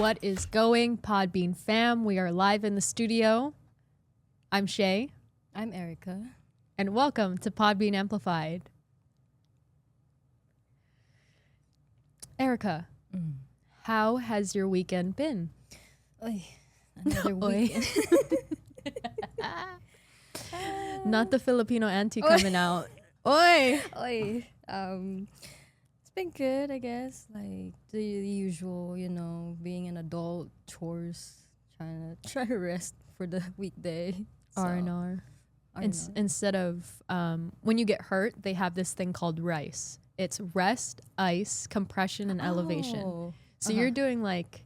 What is going, Podbean fam? We are live in the studio. I'm Shae. I'm Ericka. And welcome to Podbean Amplified. Ericka, how has your weekend been? Oy, another weekend. Not the Filipino auntie coming out. Oi! Oy. It's been good, I guess. Like the usual, being an adult, chores, try to rest for the weekday. R&R. Instead of when you get hurt, they have this thing called RICE. It's rest, ice, compression, and elevation. So you're doing like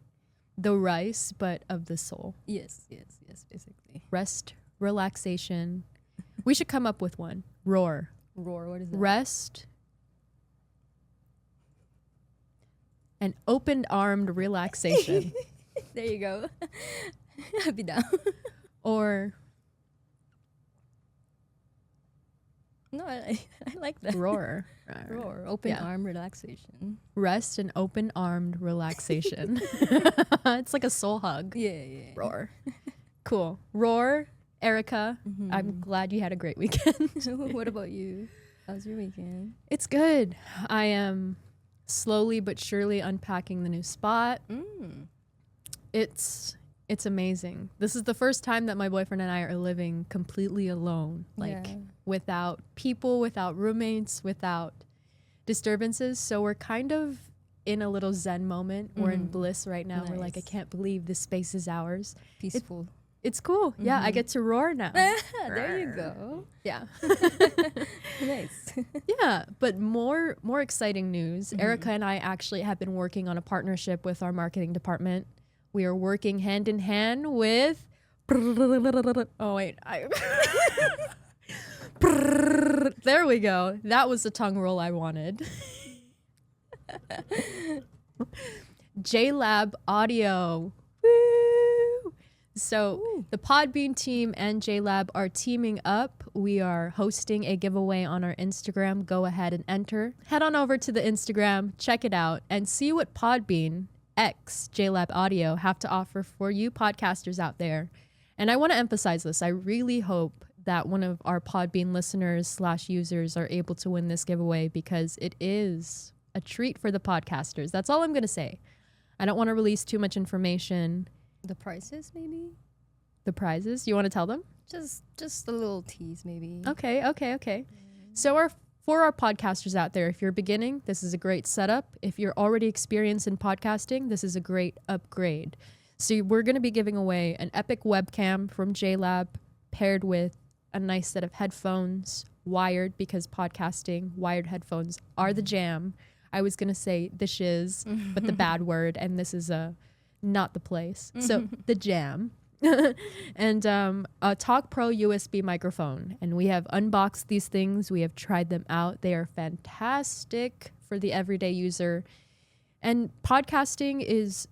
the rice, but of the soul. Yes, basically. Rest, relaxation. We should come up with one. Roar. What is that? Rest and open-armed relaxation. There you go. I'll be down. Or no, I like that. roar. Roar. Open arm relaxation. Rest and open-armed relaxation. It's like a soul hug. Yeah. Roar. Cool. Roar, Ericka. I'm glad you had a great weekend. What about you? How's your weekend? It's good. I am slowly but surely unpacking the new spot. It's amazing. This is the first time that my boyfriend and I are living completely alone, without people, without roommates, without disturbances. So we're kind of in a little zen moment. We're in bliss right now. Nice. We're like, I can't believe this space is ours. Peaceful. It's cool. Yeah, I get to roar now. There you go. Yeah. Nice. Yeah, but more exciting news. Ericka and I actually have been working on a partnership with our marketing department. We are working hand in hand with oh wait, there we go. That was the tongue roll I wanted. JLab Audio. Woo! So the Podbean team and JLab are teaming up. We are hosting a giveaway on our Instagram. Go ahead and enter. Head on over to the Instagram, check it out, and see what Podbean X JLab Audio have to offer for you podcasters out there. And I want to emphasize this. I really hope that one of our Podbean listeners / users are able to win this giveaway, because it is a treat for the podcasters. That's all I'm going to say. I don't want to release too much information. The prices, maybe? The prizes? You want to tell them? Just a little tease, maybe. Okay. So for our podcasters out there, if you're beginning, this is a great setup. If you're already experienced in podcasting, this is a great upgrade. So we're going to be giving away an epic webcam from JLab paired with a nice set of headphones, wired, because podcasting, wired headphones are the jam. I was going to say the shiz, but the bad word, and this is not the place. So the jam. And a Talk Pro USB microphone. And we have unboxed these things. We have tried them out. They are fantastic for the everyday user. And podcasting is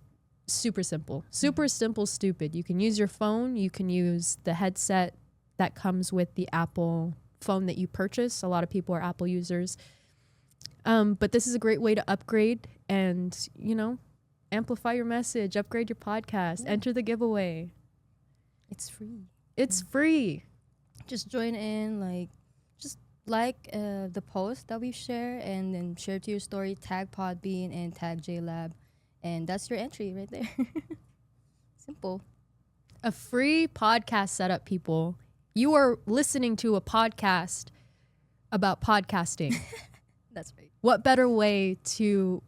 super simple. Super simple, stupid. You can use your phone. You can use the headset that comes with the Apple phone that you purchase. A lot of people are Apple users. But this is a great way to upgrade and, amplify your message, upgrade your podcast, enter the giveaway. It's free. It's free. Just join in, just like the post that we share, and then share to your story, tag Podbean and tag JLab, and that's your entry right there. Simple. A free podcast setup, people. You are listening to a podcast about podcasting. That's right. What better way to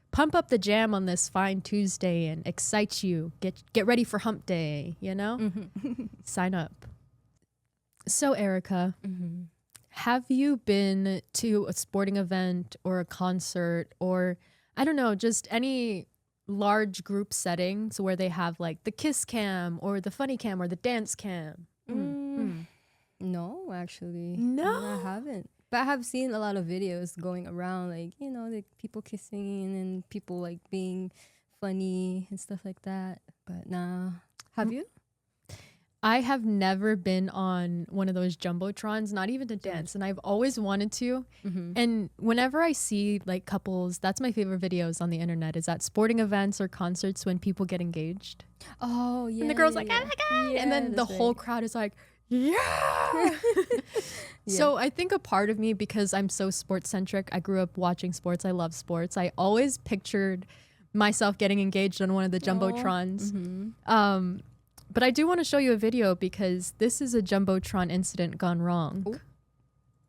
pump up the jam on this fine Tuesday and excite you, get ready for hump day, Sign up. So Ericka, have you been to a sporting event or a concert, or I don't know, just any large group settings where they have like the kiss cam or the funny cam or the dance cam? No, actually. No? I haven't. But I have seen a lot of videos going around, like people kissing and people like being funny and stuff like that. But nah. Have you? I have never been on one of those jumbotrons, not even to dance, and I've always wanted to. And whenever I see like couples, that's my favorite videos on the internet, is at sporting events or concerts when people get engaged. Oh yeah. And the girl's yeah, like, yeah. oh my God. Yeah, And then the that's whole right. crowd is like, yeah. So I think a part of me, because I'm so sports centric, I grew up watching sports. I love sports. I always pictured myself getting engaged on one of the jumbotrons. But I do want to show you a video because this is a jumbotron incident gone wrong. Look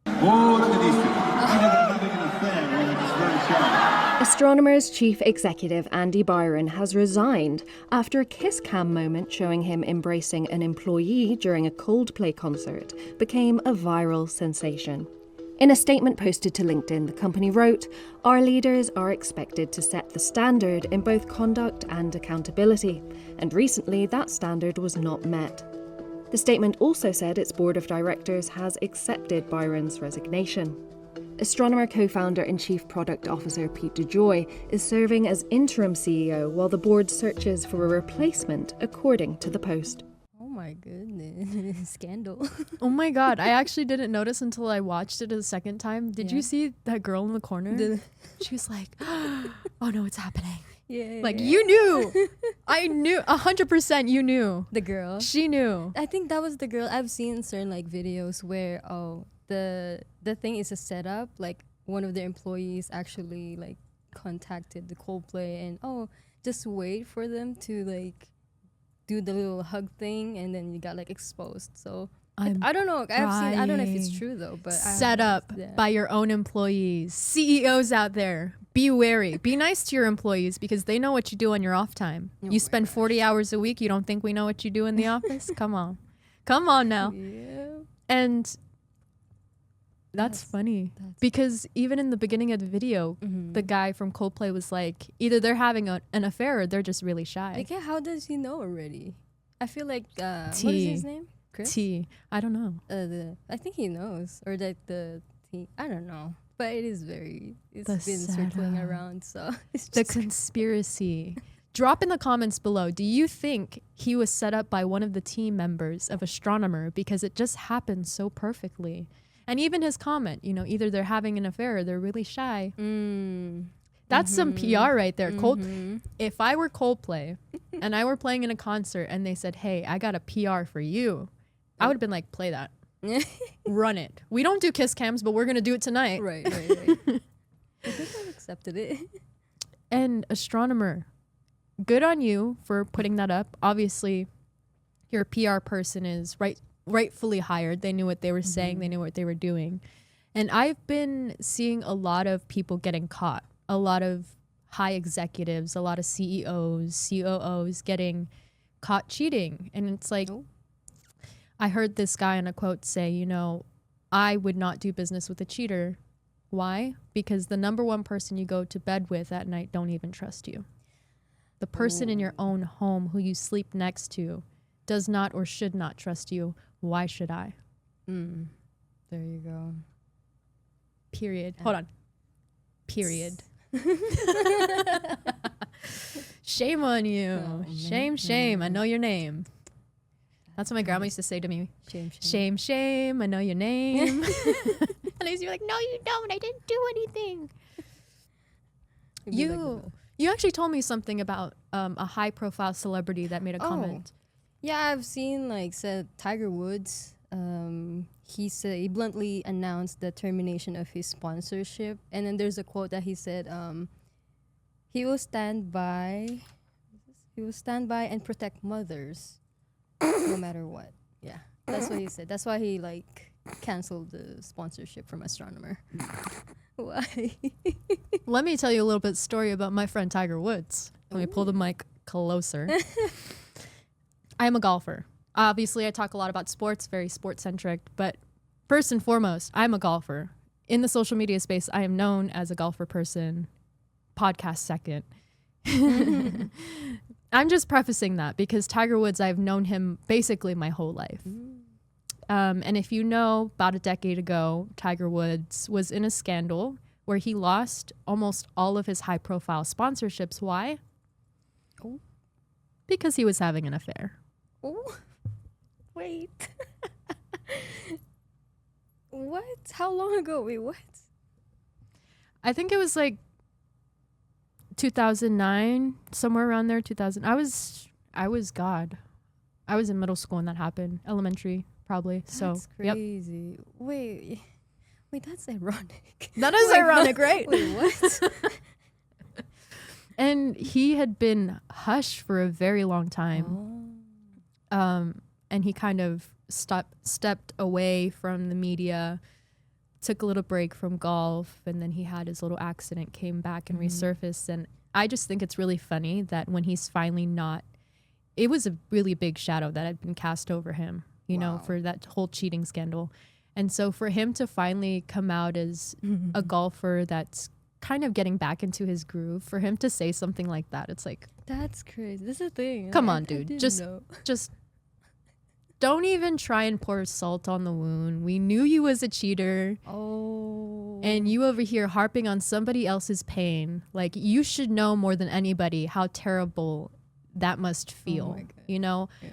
at these people. Having an affair when it's very shy. Astronomer's chief executive Andy Byron has resigned after a kiss cam moment showing him embracing an employee during a Coldplay concert became a viral sensation. In a statement posted to LinkedIn, the company wrote, "Our leaders are expected to set the standard in both conduct and accountability, and recently that standard was not met." The statement also said its board of directors has accepted Byron's resignation. Astronomer co-founder and chief product officer Pete DeJoy is serving as interim CEO while the board searches for a replacement, according to the Post. Oh my goodness. Scandal. Oh my God. I actually didn't notice until I watched it a second time. Did you see that girl in the corner? She was like, oh no, it's happening. Yeah. Like, you knew. I knew. 100% you knew. The girl. She knew. I think that was the girl. I've seen certain like videos where the thing is a setup. Like one of their employees actually like contacted the Coldplay and just wait for them to like do the little hug thing, and then you got like exposed. So I don't know. I don't know if it's true though, but set up by your own employees. CEOs out there, be wary. Be nice to your employees because they know what you do on your off time. You spend 40 hours a week. You don't think we know what you do in the office? Come on. Come on now. Yeah. And that's funny because even in the beginning of the video, the guy from Coldplay was like, either they're having an affair or they're just really shy. Like, how does he know already? I feel like what is his name? Chris? I don't know. I think he knows, or like I don't know. But it's been The circling setup. around, so it's The just conspiracy. Drop in the comments below. Do you think he was set up by one of the team members of Astronomer because it just happened so perfectly? And even his comment, either they're having an affair or they're really shy. That's some PR right there. If I were Coldplay and I were playing in a concert and they said, hey, I got a PR for you, I would have been like, play that. Run it. We don't do kiss cams, but we're going to do it tonight. right. I think I've accepted it. And Astronomer, good on you for putting that up. Obviously, your PR person is rightfully hired. They knew what they were saying. They knew what they were doing. And I've been seeing a lot of people getting caught. A lot of high executives, a lot of CEOs, COOs getting caught cheating. And it's like, I heard this guy in a quote say, I would not do business with a cheater. Why? Because the number one person you go to bed with at night don't even trust you. The person in your own home who you sleep next to does not or should not trust you. Why should I? There you go. Period. Hold on. Period. Shame on you. Shame. I know your name. That's what my grandma used to say to me. Shame. I know your name. And I used to be like, no, you don't. I didn't do anything. You actually told me something about a high-profile celebrity that made a comment. Yeah, I've seen said Tiger Woods. He bluntly announced the termination of his sponsorship, and then there's a quote that he said, he will stand by and protect mothers, no matter what. Yeah, that's what he said. That's why he canceled the sponsorship from Astronomer. Why? Let me tell you a little bit story about my friend Tiger Woods. Let me pull the mic closer. I am a golfer. Obviously, I talk a lot about sports, very sports-centric, but first and foremost, I'm a golfer. In the social media space, I am known as a golfer person, podcast second. I'm just prefacing that because Tiger Woods, I've known him basically my whole life. And if you know, about a decade ago, Tiger Woods was in a scandal where he lost almost all of his high-profile sponsorships. Why? Because he was having an affair. What? How long ago? Wait, what? I think it was like 2009, somewhere around there. 2000. I was God. I was in middle school when that happened. Elementary, probably. That's crazy. Wait, that's ironic. That is ironic, right? Wait, what? And he had been hushed for a very long time. And he kind of stepped away from the media, took a little break from golf, and then he had his little accident, came back and resurfaced. And I just think it's really funny that when he's finally not, it was a really big shadow that had been cast over him, you know, for that whole cheating scandal. And so for him to finally come out as a golfer that's kind of getting back into his groove, for him to say something like that, it's like, That's crazy. This is the thing. come I on, dude. didn't Just know. don't even try and pour salt on the wound. We knew you was a cheater. Oh. And you over here harping on somebody else's pain. Like, you should know more than anybody how terrible that must feel. my God. You know? Yeah.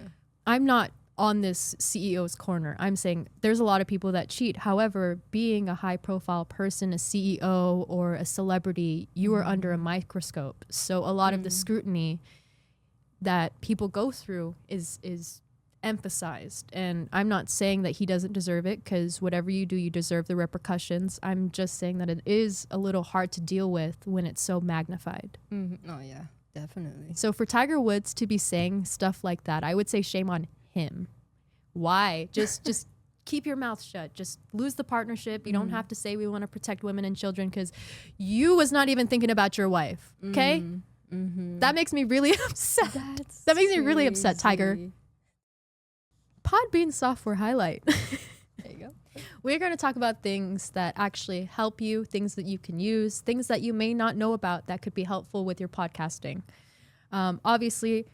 I'm not on this CEO's corner. I'm saying there's a lot of people that cheat. However, being a high profile person, a CEO or a celebrity, you are under a microscope. So a lot of the scrutiny that people go through is emphasized. And I'm not saying that he doesn't deserve it, because whatever you do, you deserve the repercussions. I'm just saying that it is a little hard to deal with when it's so magnified. Oh yeah, definitely. So for Tiger Woods to be saying stuff like that, I would say shame on him. Why? Just keep your mouth shut. Just lose the partnership. You don't have to say we want to protect women and children, because you was not even thinking about your wife. Okay? That makes me really upset. That makes me really upset, Tiger. Podbean software highlight. There you go. We're going to talk about things that actually help you, things that you can use, things that you may not know about that could be helpful with your podcasting. Obviously,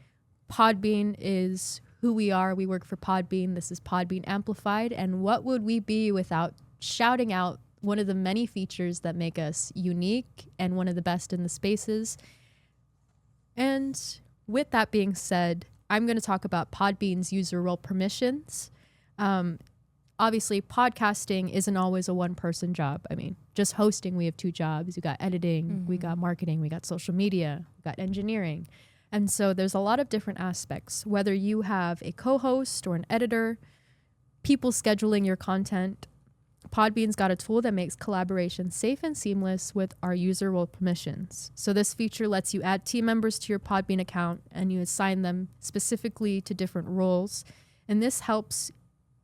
Podbean is who we are. We work for Podbean. This is Podbean Amplified. And what would we be without shouting out one of the many features that make us unique and one of the best in the spaces? And with that being said, I'm going to talk about Podbean's user role permissions. Obviously, podcasting isn't always a one-person job. I mean, just hosting, we have two jobs. We got editing, we got marketing, we got social media, we got engineering. And so there's a lot of different aspects, whether you have a co-host or an editor, people scheduling your content. Podbean's got a tool that makes collaboration safe and seamless with our user role permissions. So this feature lets you add team members to your Podbean account and you assign them specifically to different roles. And this helps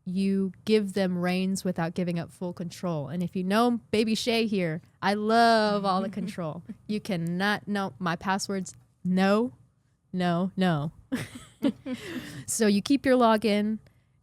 you give them reins without giving up full control. And if you know baby Shae here, I love all the control. You cannot know my passwords. No. So you keep your login.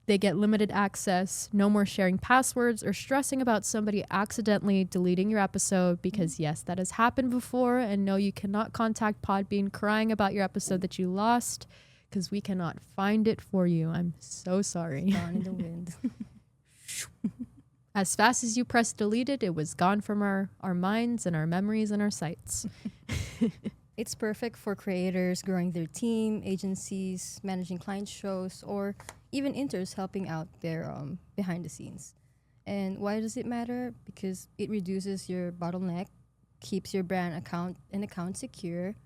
They get limited access, no more sharing passwords or stressing about somebody accidentally deleting your episode, because yes, that has happened before. And no, you cannot contact Podbean crying about your episode that you lost, because we cannot find it for you. I'm so sorry. Gone in the wind. As fast as you press delete it was gone from our minds and our memories and our sites. It's perfect for creators growing their team, agencies, managing client shows, or even interns helping out their behind the scenes. And why does it matter? Because it reduces your bottleneck, keeps your brand account secure,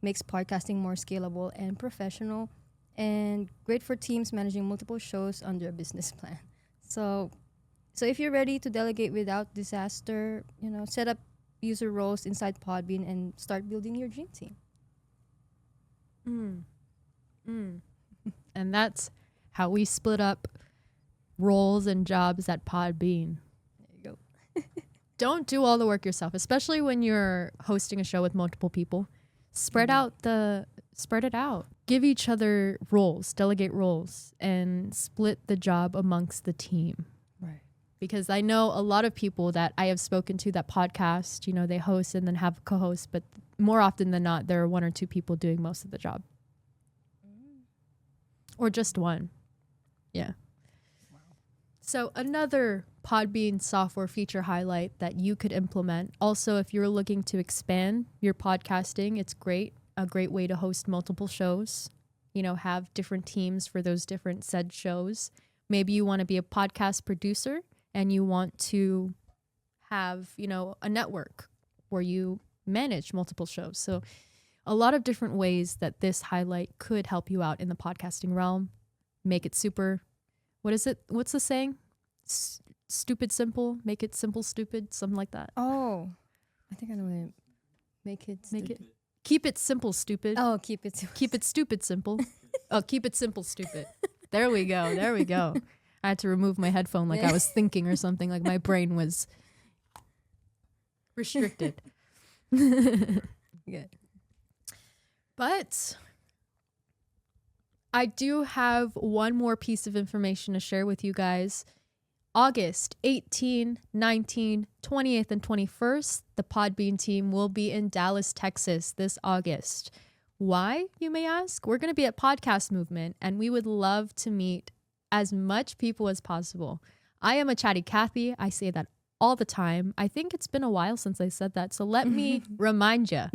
makes podcasting more scalable and professional, and great for teams managing multiple shows under a business plan. So if you're ready to delegate without disaster, set up user roles inside Podbean and start building your dream team. And that's how we split up roles and jobs at Podbean. There you go. Don't do all the work yourself, especially when you're hosting a show with multiple people. Spread it out. Give each other roles, delegate roles, and split the job amongst the team. Right. Because I know a lot of people that I have spoken to that podcast, they host and then have a co-host, but more often than not, there are one or two people doing most of the job. Or just one. Yeah. Wow. So another Podbean software feature highlight that you could implement. Also, if you're looking to expand your podcasting, it's great. A great way to host multiple shows. Have different teams for those different said shows. Maybe you want to be a podcast producer and you want to have, a network where you manage multiple shows. So a lot of different ways that this highlight could help you out in the podcasting realm. Make it super, what is it? What's the saying? Stupid simple, make it simple stupid, something like that. Oh, I think I know it. Keep it simple stupid. Oh, keep it stupid simple. Oh, keep it simple stupid. There we go. I had to remove my headphone like I was thinking or something, like my brain was restricted. Good. But I do have one more piece of information to share with you guys. August 18, 19, 28th, and 21st, the Podbean team will be in Dallas, Texas this August. Why, you may ask? We're going to be at Podcast Movement, and we would love to meet as much people as possible. I am a chatty Cathy. I say that all the time. I think it's been a while since I said that, so let me remind you.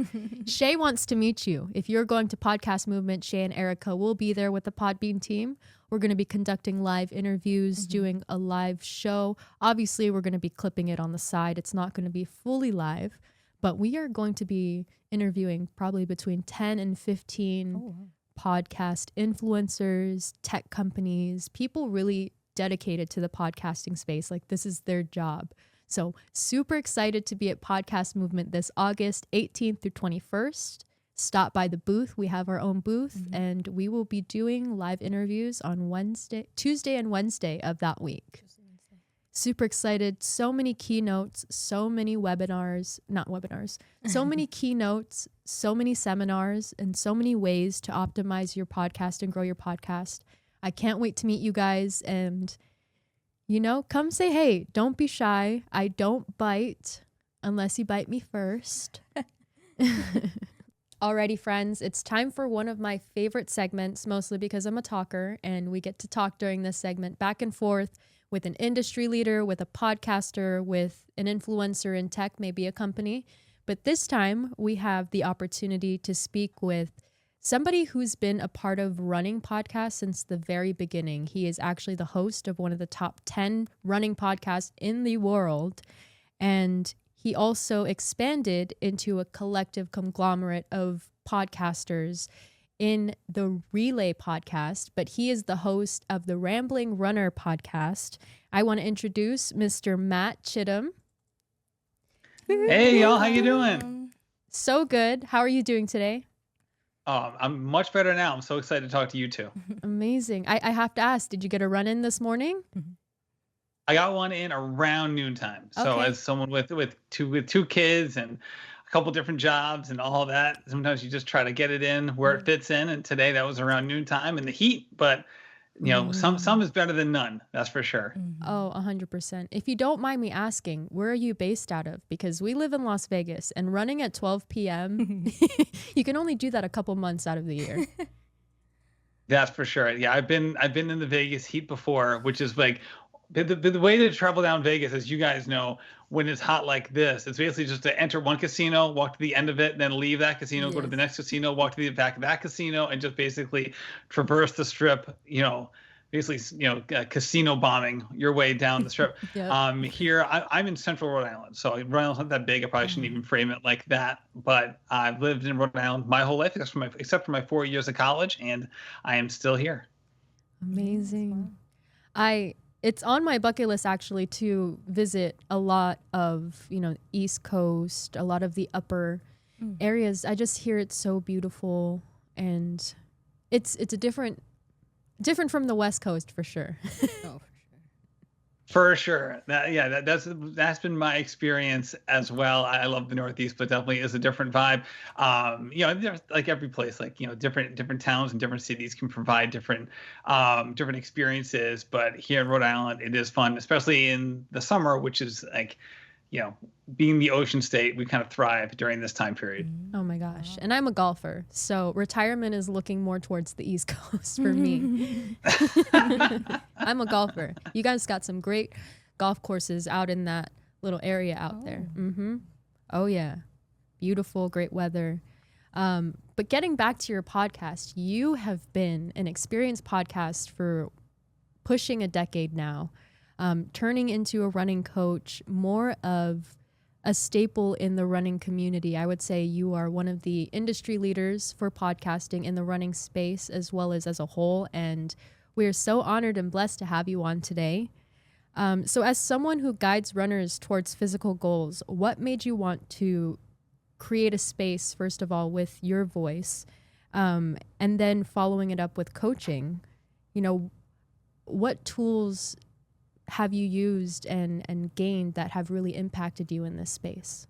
Shae wants to meet you. If you're going to Podcast Movement, Shae and Ericka will be there with the Podbean team. We're going to be conducting live interviews, doing a live show. Obviously, we're going to be clipping it on the side. It's not going to be fully live, but we are going to be interviewing probably between 10 and 15 podcast influencers, tech companies, people really dedicated to the podcasting space. Like, this is their job. So super excited to be at Podcast Movement this August 18th through 21st. Stop by the booth. We have our own booth, and we will be doing live interviews on Tuesday and Wednesday of that week. Super excited. So many keynotes, so many so many keynotes, so many seminars, and so many ways to optimize your podcast and grow your podcast. I can't wait to meet you guys, and come say hey. Don't be shy. I don't bite unless you bite me first. Alrighty, friends, it's time for one of my favorite segments, mostly because I'm a talker, and we get to talk during this segment back and forth with an industry leader, with a podcaster, with an influencer in tech, maybe a company. But this time we have the opportunity to speak with somebody who's been a part of running podcasts since the very beginning. He is actually the host of one of the top 10 running podcasts in the world. And he also expanded into a collective conglomerate of podcasters in the Relay podcast, but he is the host of the Rambling Runner podcast. I want to introduce Mr. Matt Chittim. Hey, y'all, how you doing? So good. How are you doing today? I'm much better now. I'm so excited to talk to you two. Amazing. I have to ask, did you get a run in this morning? I got one in around noontime. So Okay. as someone with two kids and a couple different jobs and all that, sometimes you just try to get it in where it fits in. And today that was around noontime in the heat, but some is better than none. That's for sure. Oh, 100%. If you don't mind me asking, where are you based out of? Because we live in Las Vegas, and running at 12 p.m., you can only do that a couple months out of the year. That's for sure. Yeah, I've been in the Vegas heat before, which is like the way to travel down Vegas, as you guys know, when it's hot like this, it's basically just to enter one casino, walk to the end of it, then leave that casino, go to the next casino, walk to the back of that casino, and just basically traverse the strip, casino bombing your way down the strip. Yep. Here, I'm in central Rhode Island, so Rhode Island's not that big. I probably shouldn't even frame it like that, but I've lived in Rhode Island my whole life, except for my 4 years of college, and I am still here. Amazing. It's on my bucket list actually to visit a lot of, East Coast, a lot of the upper areas. I just hear it's so beautiful, and it's a different from the West Coast for sure. Oh, For sure. That's been my experience as well. I love the Northeast, but definitely is a different vibe. There's like every place, different towns and different cities can provide different experiences. But here in Rhode Island, it is fun, especially in the summer, which is being the ocean state, we kind of thrive during this time period. Oh my gosh. And I'm a golfer, so retirement is looking more towards the East Coast for me. I'm a golfer. You guys got some great golf courses out in that little area out there. Oh yeah. Beautiful, great weather. But getting back to your podcast, you have been an experienced podcast for pushing a decade now. turning into a running coach, more of a staple in the running community. I would say you are one of the industry leaders for podcasting in the running space as well as a whole. And we are so honored and blessed to have you on today. So as someone who guides runners towards physical goals, what made you want to create a space, first of all, with your voice, and then following it up with coaching? You know, what tools have you used and gained that have really impacted you in this space?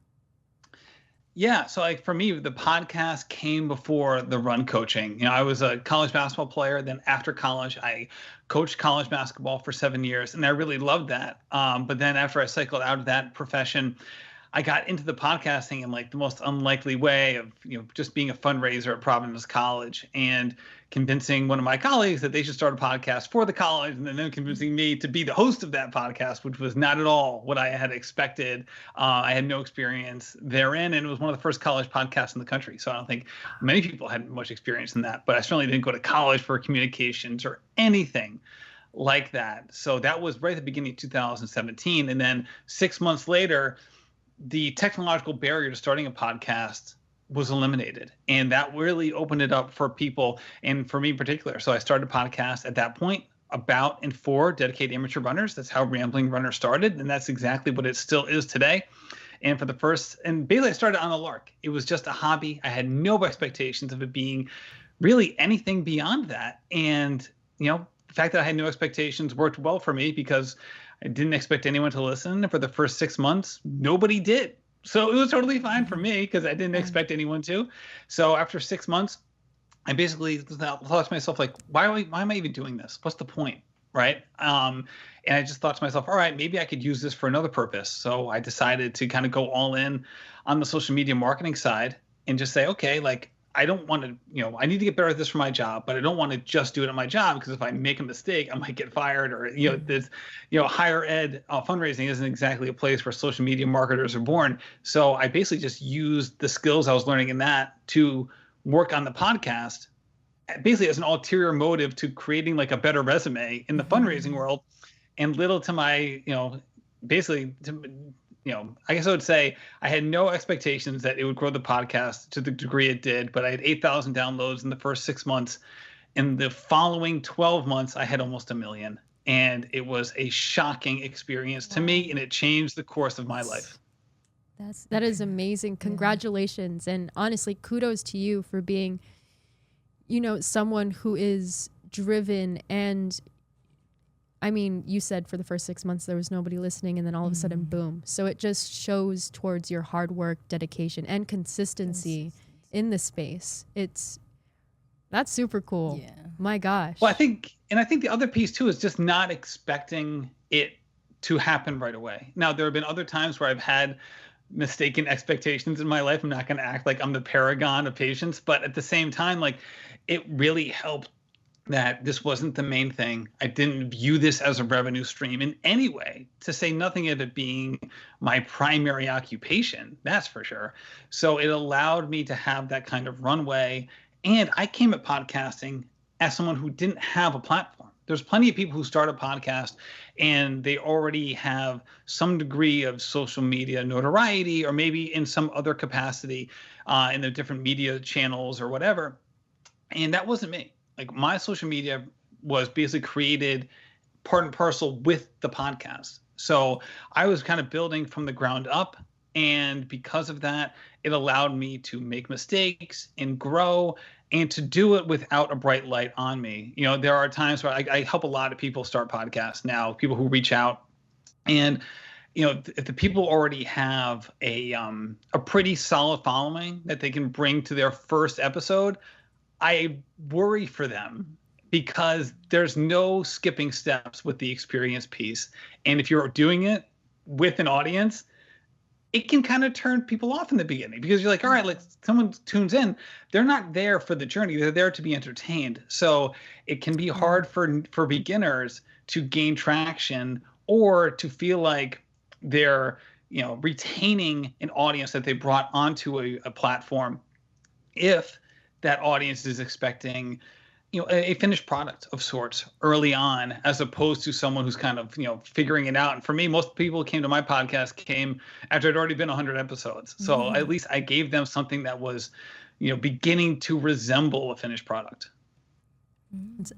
Yeah, so like for me, the podcast came before the run coaching. I was a college basketball player. Then after college, I coached college basketball for 7 years, and I really loved that. But then after I cycled out of that profession, I got into the podcasting in like the most unlikely way of, just being a fundraiser at Providence College and convincing one of my colleagues that they should start a podcast for the college, and then convincing me to be the host of that podcast, which was not at all what I had expected. I had no experience therein, and it was one of the first college podcasts in the country. So I don't think many people had much experience in that, but I certainly didn't go to college for communications or anything like that. So that was right at the beginning of 2017. And then 6 months later, the technological barrier to starting a podcast was eliminated. And that really opened it up for people, and for me in particular. So I started a podcast at that point about and for dedicated amateur runners. That's how Rambling Runner started. And that's exactly what it still is today. And basically I started on a lark. It was just a hobby. I had no expectations of it being really anything beyond that. And, the fact that I had no expectations worked well for me because I didn't expect anyone to listen. For the first 6 months, nobody did. So it was totally fine for me because I didn't expect anyone to. So after 6 months, I basically thought to myself, like, why am I even doing this? What's the point, right? And I just thought to myself, all right, maybe I could use this for another purpose. So I decided to kind of go all in on the social media marketing side and just say, okay, like, I don't want to, I need to get better at this for my job, but I don't want to just do it at my job, because if I make a mistake, I might get fired, or, this, higher ed fundraising isn't exactly a place where social media marketers are born. So I basically just used the skills I was learning in that to work on the podcast, basically as an ulterior motive to creating like a better resume in the fundraising world. And little to my, basically to, I guess I would say I had no expectations that it would grow the podcast to the degree it did, but I had 8,000 downloads in the first 6 months. In the following 12 months, I had almost 1 million. And it was a shocking experience to me, and it changed the course of my life. That is amazing. Congratulations. And honestly, kudos to you for being, someone who is driven. And I mean, you said for the first 6 months there was nobody listening, and then all of a sudden, boom. So it just shows towards your hard work, dedication, and consistency in the space. That's super cool. Yeah. My gosh. Well, I think the other piece too is just not expecting it to happen right away. Now, there have been other times where I've had mistaken expectations in my life. I'm not going to act like I'm the paragon of patience, but at the same time, like, it really helped that this wasn't the main thing. I didn't view this as a revenue stream in any way, to say nothing of it being my primary occupation, that's for sure. So it allowed me to have that kind of runway. And I came at podcasting as someone who didn't have a platform. There's plenty of people who start a podcast and they already have some degree of social media notoriety, or maybe in some other capacity in the different media channels or whatever. And that wasn't me. Like, my social media was basically created part and parcel with the podcast. So I was kind of building from the ground up. And because of that, it allowed me to make mistakes and grow, and to do it without a bright light on me. There are times where I help a lot of people start podcasts now, people who reach out. And, if the people already have a pretty solid following that they can bring to their first episode, I worry for them, because there's no skipping steps with the experience piece. And if you're doing it with an audience, it can kind of turn people off in the beginning, because you're like, all right, someone tunes in. They're not there for the journey. They're there to be entertained. So it can be hard for beginners to gain traction, or to feel like they're, retaining an audience that they brought onto a platform, if that audience is expecting, a finished product of sorts early on, as opposed to someone who's kind of, figuring it out. And for me, most people who came to my podcast came after I'd already been 100 episodes. So at least I gave them something that was, beginning to resemble a finished product.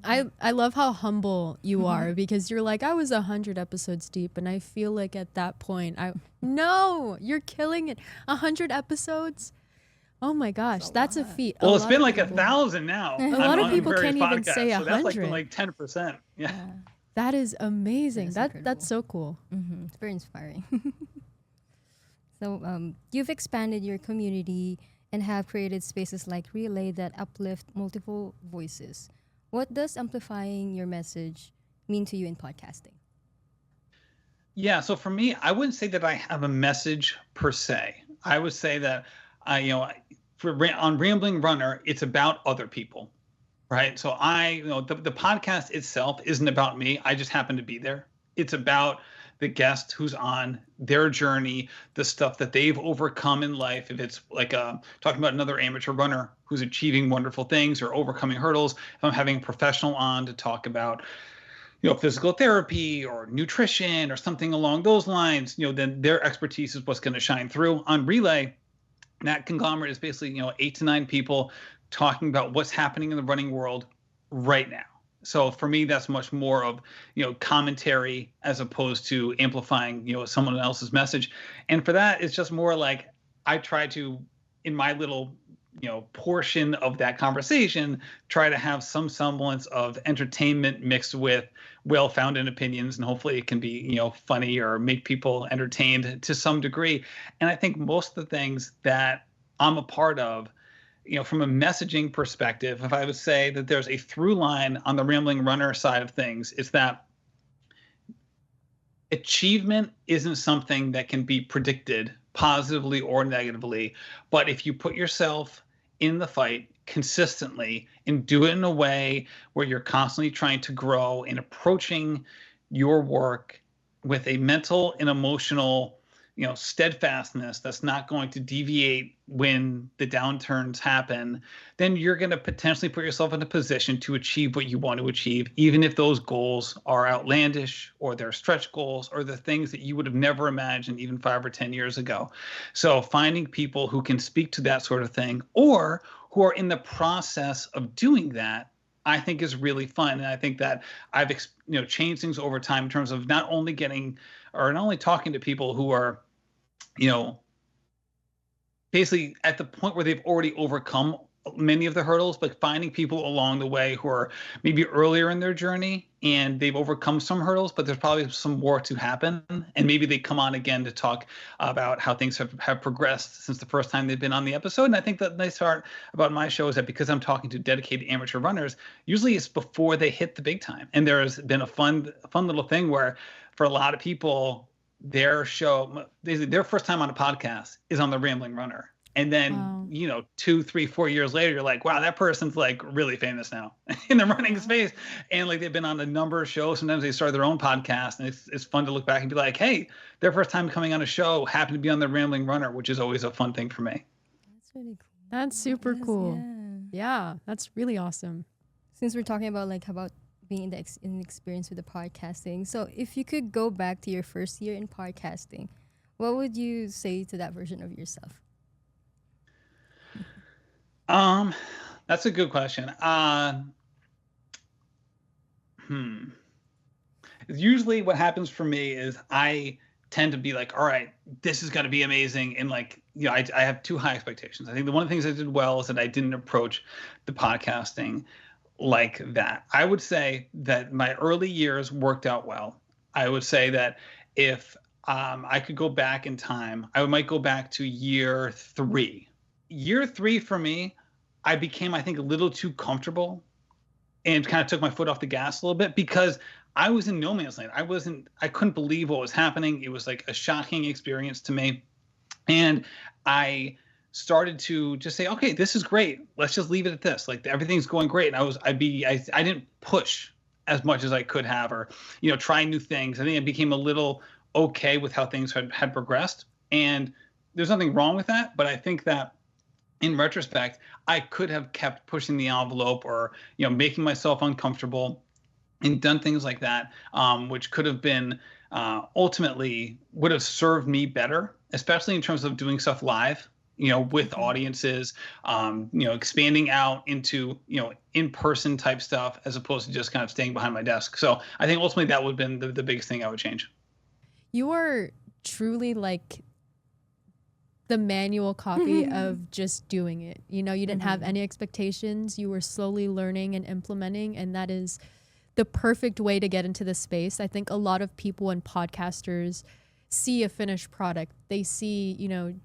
I love how humble you are, because you're like, I was 100 episodes deep, and I feel like at that point, no, you're killing it. 100 episodes. Oh my gosh, that's a feat. Well, it's been like 1,000 now. A lot of people can't even say 100. So that's like 10%. Yeah. That is amazing. That's incredible. so cool. It's very inspiring. So you've expanded your community and have created spaces like Relay that uplift multiple voices. What does amplifying your message mean to you in podcasting? Yeah, so for me, I wouldn't say that I have a message per se. I would say that on Rambling Runner, it's about other people, right? So the podcast itself isn't about me. I just happen to be there. It's about the guest who's on, their journey, the stuff that they've overcome in life. If it's like talking about another amateur runner who's achieving wonderful things or overcoming hurdles, if I'm having a professional on to talk about physical therapy or nutrition or something along those lines, then their expertise is what's going to shine through. On Relay, that conglomerate is basically 8 to 9 people talking about what's happening in the running world right now. So for me, that's much more of commentary as opposed to amplifying someone else's message. And for that, it's just more like I try to, in my little portion of that conversation, try to have some semblance of entertainment mixed with well-founded opinions, and hopefully it can be funny or make people entertained to some degree. And I think most of the things that I'm a part of, from a messaging perspective, if I would say that there's a through line on the Rambling Runner side of things, it's that achievement isn't something that can be predicted positively or negatively. But if you put yourself in the fight consistently and do it in a way where you're constantly trying to grow and approaching your work with a mental and emotional steadfastness that's not going to deviate when the downturns happen, then you're going to potentially put yourself in a position to achieve what you want to achieve, even if those goals are outlandish or they're stretch goals or the things that you would have never imagined even 5 or 10 years ago. So finding people who can speak to that sort of thing or who are in the process of doing that, I think is really fun. And I think that I've changed things over time in terms of not only talking to people who are basically at the point where they've already overcome many of the hurdles, but finding people along the way who are maybe earlier in their journey and they've overcome some hurdles, but there's probably some more to happen. And maybe they come on again to talk about how things have progressed since the first time they've been on the episode. And I think that the nice part about my show is that because I'm talking to dedicated amateur runners, usually it's before they hit the big time. And there's been a fun little thing where for a lot of people, their first time on a podcast is on the Rambling Runner. And then, 2, 3, 4 years later, you're like, wow, that person's like really famous now in the running space. And like they've been on a number of shows. Sometimes they start their own podcast. And it's fun to look back and be like, hey, their first time coming on a show happened to be on the Rambling Runner, which is always a fun thing for me. That's really cool. That's super cool. Yeah, that's really awesome. Since we're talking about being in the experience with the podcasting, so if you could go back to your first year in podcasting, what would you say to that version of yourself? That's a good question. Usually what happens for me is I tend to be like, all right, this is going to be amazing. And I have too high expectations. I think one of the things I did well is that I didn't approach the podcasting like that. I would say that my early years worked out well. I would say that if I could go back in time, I might go back to year 3. Year 3 for me, I became, I think, a little too comfortable and kind of took my foot off the gas a little bit because I was in no man's land. I couldn't believe what was happening. It was like a shocking experience to me. And I started to just say, okay, this is great. Let's just leave it at this. Like everything's going great. And I didn't push as much as I could have, or, try new things. I think I became a little okay with how things had progressed. And there's nothing wrong with that. But I think that in retrospect, I could have kept pushing the envelope or, making myself uncomfortable and done things like that, which could have been ultimately would have served me better, especially in terms of doing stuff live, with audiences, expanding out into, in-person type stuff as opposed to just kind of staying behind my desk. So I think ultimately that would have been the biggest thing I would change. You are truly like the manual copy of just doing it. You didn't have any expectations. You were slowly learning and implementing, and that is the perfect way to get into this space. I think a lot of people and podcasters see a finished product. They see,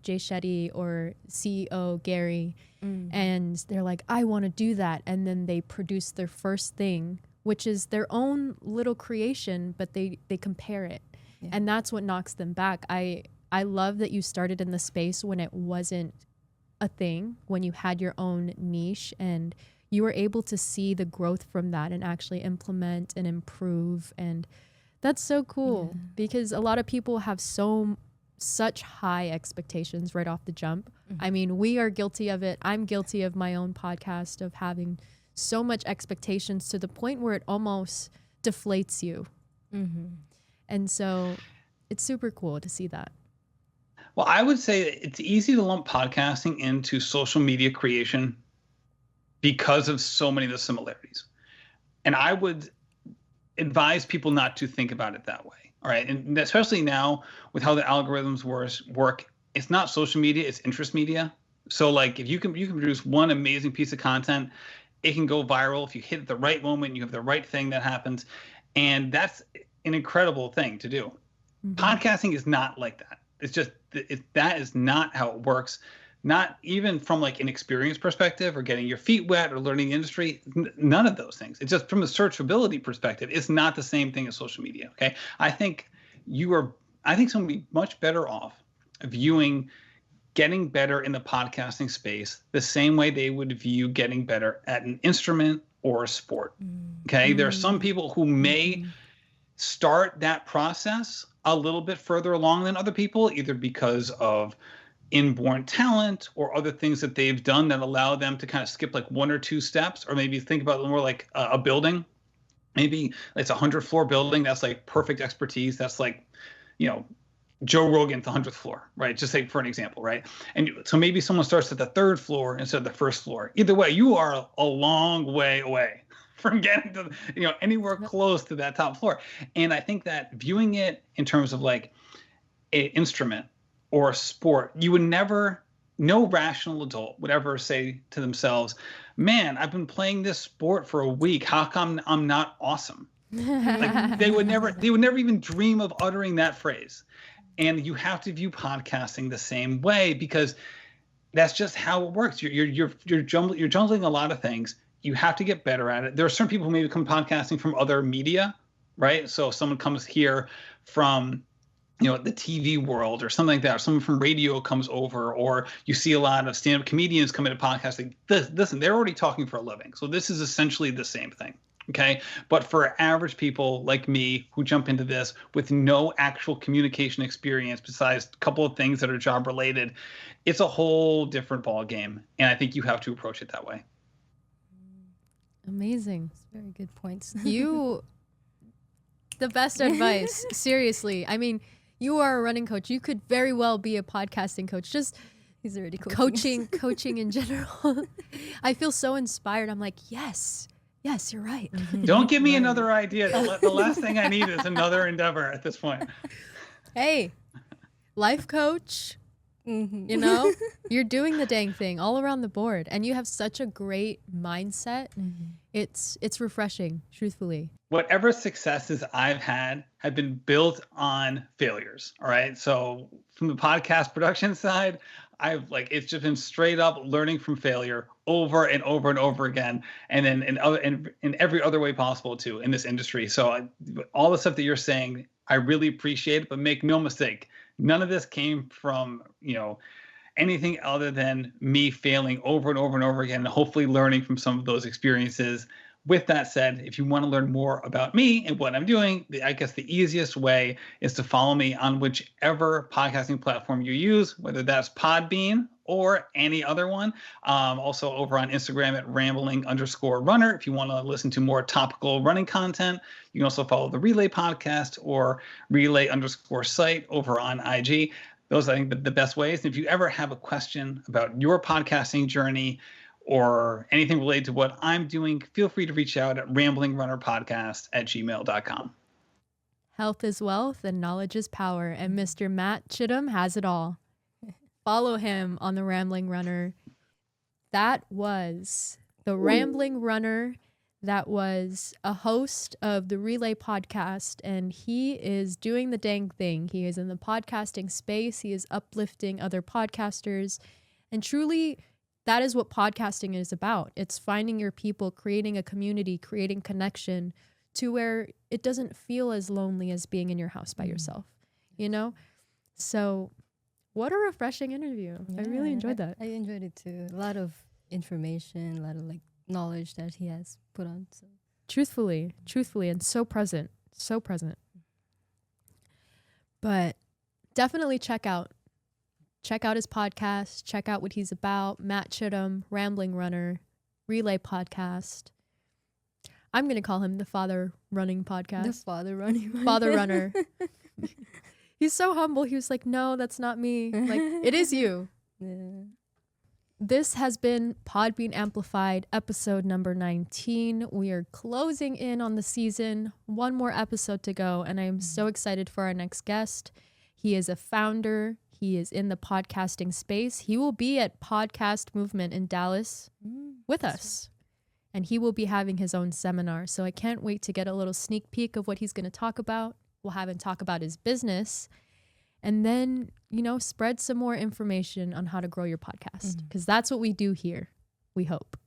Jay Shetty or CEO Gary, and they're like, I want to do that. And then they produce their first thing, which is their own little creation, but they compare it. Yeah. And that's what knocks them back. I love that you started in the space when it wasn't a thing, when you had your own niche and you were able to see the growth from that and actually implement and improve. And that's so cool because a lot of people have such high expectations right off the jump. I mean, we are guilty of it. I'm guilty of my own podcast of having so much expectations to the point where it almost deflates you. And so it's super cool to see that. Well, I would say it's easy to lump podcasting into social media creation because of so many of the similarities. And I would advise people not to think about it that way. All right. And especially now with how the algorithms work, it's not social media, it's interest media. So like if you can produce one amazing piece of content, it can go viral if you hit it at the right moment, you have the right thing that happens. And that's an incredible thing to do. Podcasting is not like that. It's just that is not how it works. Not even from like an experience perspective or getting your feet wet or learning the industry, none of those things. It's just from a searchability perspective, it's not the same thing as social media. Okay. I think someone would be much better off viewing getting better in the podcasting space the same way they would view getting better at an instrument or a sport. Okay. There are some people who may start that process a little bit further along than other people, either because of inborn talent or other things that they've done that allow them to kind of skip like one or two steps, or maybe think about it more like a building. Maybe it's a 100-floor building. That's like perfect expertise. That's like, Joe Rogan's 100th floor, right? Just like for an example, right? And so maybe someone starts at the 3rd floor instead of the 1st floor. Either way, you are a long way away from getting to, anywhere close to that top floor. And I think that viewing it in terms of like an instrument or a sport, no rational adult would ever say to themselves, man, I've been playing this sport for a week. How come I'm not awesome? Like they would never even dream of uttering that phrase. And you have to view podcasting the same way because that's just how it works. You're juggling a lot of things. You have to get better at it. There are certain people who maybe come podcasting from other media, right? So if someone comes here from the TV world or something like that, or someone from radio comes over, or you see a lot of stand-up comedians come into podcasting. Listen, they're already talking for a living. So this is essentially the same thing, okay? But for average people like me who jump into this with no actual communication experience besides a couple of things that are job related, it's a whole different ball game. And I think you have to approach it that way. Amazing. That's very good points. The best advice, seriously. I mean, you are a running coach. You could very well be a podcasting coach. Just he's already coaching in general. I feel so inspired. I'm like, yes, you're right. Don't give me another idea. The last thing I need is another endeavor at this point. Hey, life coach, you're doing the dang thing all around the board, and you have such a great mindset. It's refreshing, truthfully. Whatever successes I've had have been built on failures. All right. So from the podcast production side, it's just been straight up learning from failure over and over and over again. And then in every other way possible too in this industry. So all the stuff that you're saying, I really appreciate it, but make no mistake, none of this came from, anything other than me failing over and over and over again, and hopefully learning from some of those experiences. With that said, if you want to learn more about me and what I'm doing, I guess the easiest way is to follow me on whichever podcasting platform you use, whether that's Podbean or any other one. Also over on Instagram at rambling_runner. If you want to listen to more topical running content, you can also follow the Relay podcast or relay_site over on IG. Those, I think, the best ways. And if you ever have a question about your podcasting journey or anything related to what I'm doing, feel free to reach out at ramblingrunnerpodcast@gmail.com. Health is wealth and knowledge is power. And Mr. Matt Chittim has it all. Follow him on the Rambling Runner. That was the Rambling Runner. That was a host of the Relay podcast, and he is doing the dang thing. He is in the podcasting space. He is uplifting other podcasters, and truly, that is what podcasting is about. It's finding your people, creating a community, creating connection to where it doesn't feel as lonely as being in your house by yourself, you know? So what a refreshing interview. I really enjoyed that. I enjoyed it too. A lot of information, a lot of like knowledge that he has put on. So. Truthfully, and so present. But definitely check out his podcast, check out what he's about. Matt Chittim, Rambling Runner, Relay podcast. I'm going to call him the Father Running Podcast. The Father Running. Father Runner. He's so humble. He was like, no, that's not me. Like, it is you. Yeah. This has been Podbean Amplified, episode number 19. We are closing in on the season. One more episode to go, and I am so excited for our next guest. He is a founder. He is in the podcasting space. He will be at Podcast Movement in Dallas with us, and he will be having his own seminar. So I can't wait to get a little sneak peek of what he's going to talk about. We'll have him talk about his business, and then, you know, spread some more information on how to grow your podcast, because that's what we do here, we hope.